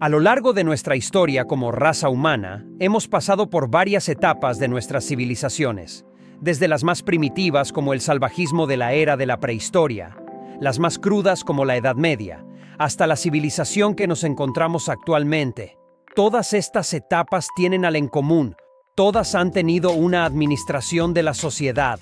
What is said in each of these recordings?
A lo largo de nuestra historia como raza humana, hemos pasado por varias etapas de nuestras civilizaciones, desde las más primitivas como el salvajismo de la era de la prehistoria, las más crudas como la Edad Media, hasta la civilización que nos encontramos actualmente. Todas estas etapas tienen algo en común, todas han tenido una administración de la sociedad.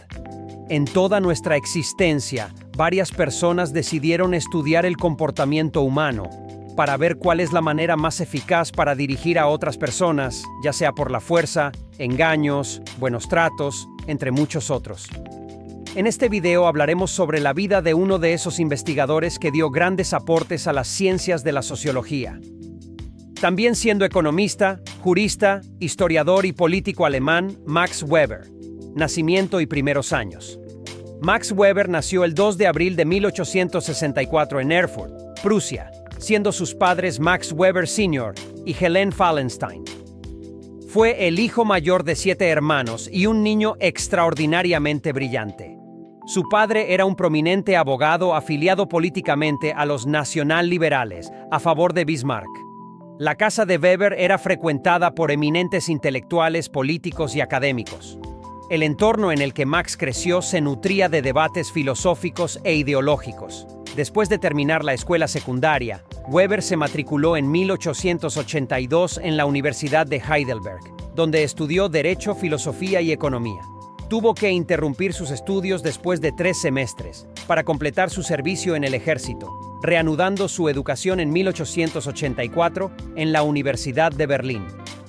En toda nuestra existencia, varias personas decidieron estudiar el comportamiento humano, para ver cuál es la manera más eficaz para dirigir a otras personas, ya sea por la fuerza, engaños, buenos tratos, entre muchos otros. En este video hablaremos sobre la vida de uno de esos investigadores que dio grandes aportes a las ciencias de la sociología. También siendo economista, jurista, historiador y político alemán, Max Weber. Nacimiento y primeros años. Max Weber nació el 2 de abril de 1864 en Erfurt, Prusia, siendo sus padres Max Weber Sr. y Helene Fallenstein. Fue el hijo mayor de 7 hermanos y un niño extraordinariamente brillante. Su padre era un prominente abogado afiliado políticamente a los nacional-liberales, a favor de Bismarck. La casa de Weber era frecuentada por eminentes intelectuales, políticos y académicos. El entorno en el que Max creció se nutría de debates filosóficos e ideológicos. Después de terminar la escuela secundaria, Weber se matriculó en 1882 en la Universidad de Heidelberg, donde estudió Derecho, Filosofía y Economía. Tuvo que interrumpir sus estudios después de 3 semestres, para completar su servicio en el ejército, reanudando su educación en 1884 en la Universidad de Berlín.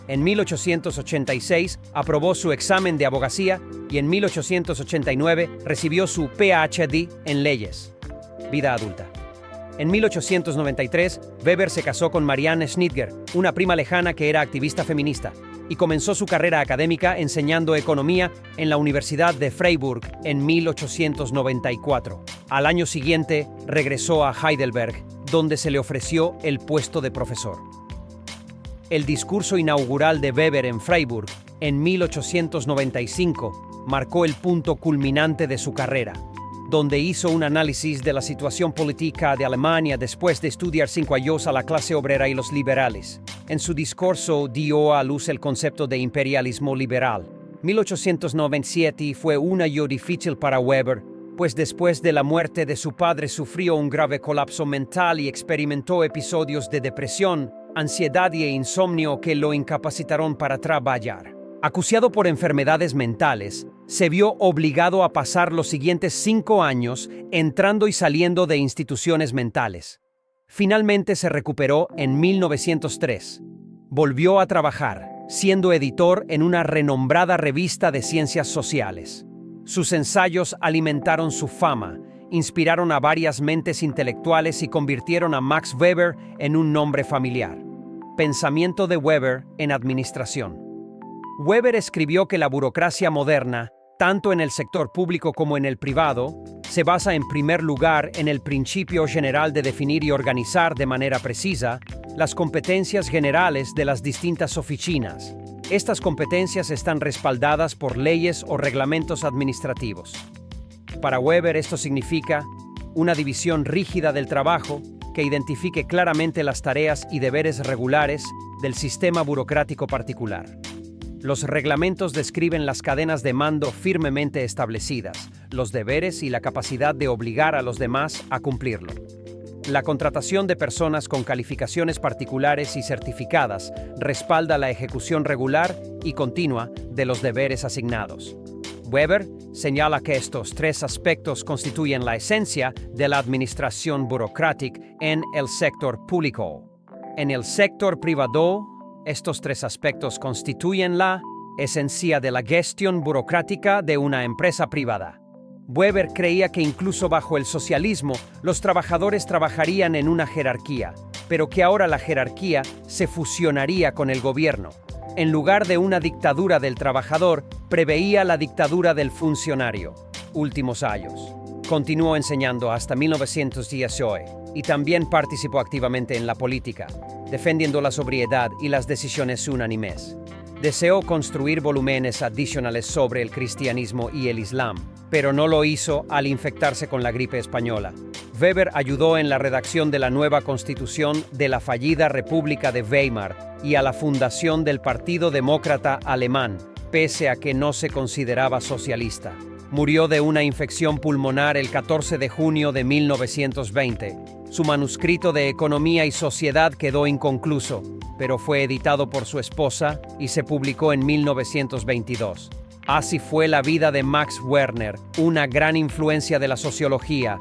En 1886 aprobó su examen de abogacía y en 1889 recibió su PhD en leyes. Vida adulta. En 1893, Weber se casó con Marianne Schnitger, una prima lejana que era activista feminista, y comenzó su carrera académica enseñando economía en la Universidad de Freiburg en 1894. Al año siguiente, regresó a Heidelberg, donde se le ofreció el puesto de profesor. El discurso inaugural de Weber en Freiburg, en 1895, marcó el punto culminante de su carrera, donde hizo un análisis de la situación política de Alemania después de estudiar 5 años a la clase obrera y los liberales. En su discurso dio a luz el concepto de imperialismo liberal. 1897 fue un año difícil para Weber, pues después de la muerte de su padre sufrió un grave colapso mental y experimentó episodios de depresión, ansiedad e insomnio que lo incapacitaron para trabajar. Acuciado por enfermedades mentales, se vio obligado a pasar los siguientes 5 años entrando y saliendo de instituciones mentales. Finalmente se recuperó en 1903. Volvió a trabajar, siendo editor en una renombrada revista de ciencias sociales. Sus ensayos alimentaron su fama, inspiraron a varias mentes intelectuales y convirtieron a Max Weber en un nombre familiar. Pensamiento de Weber en administración. Weber escribió que la burocracia moderna, tanto en el sector público como en el privado, se basa en primer lugar en el principio general de definir y organizar de manera precisa las competencias generales de las distintas oficinas. Estas competencias están respaldadas por leyes o reglamentos administrativos. Para Weber esto significa una división rígida del trabajo que identifique claramente las tareas y deberes regulares del sistema burocrático particular. Los reglamentos describen las cadenas de mando firmemente establecidas, los deberes y la capacidad de obligar a los demás a cumplirlo. La contratación de personas con calificaciones particulares y certificadas respalda la ejecución regular y continua de los deberes asignados. Weber señala que estos 3 aspectos constituyen la esencia de la administración burocrática en el sector público. En el sector privado, estos 3 aspectos constituyen la esencia de la gestión burocrática de una empresa privada. Weber creía que incluso bajo el socialismo, los trabajadores trabajarían en una jerarquía, pero que ahora la jerarquía se fusionaría con el gobierno. En lugar de una dictadura del trabajador, preveía la dictadura del funcionario. Últimos años. Continuó enseñando hasta 1918 y también participó activamente en la política, defendiendo la sobriedad y las decisiones unánimes. Deseó construir volúmenes adicionales sobre el cristianismo y el islam, pero no lo hizo al infectarse con la gripe española. Weber ayudó en la redacción de la nueva constitución de la fallida República de Weimar y a la fundación del Partido Demócrata Alemán, pese a que no se consideraba socialista. Murió de una infección pulmonar el 14 de junio de 1920. Su manuscrito de Economía y Sociedad quedó inconcluso, pero fue editado por su esposa y se publicó en 1922. Así fue la vida de Max Werner, una gran influencia de la sociología,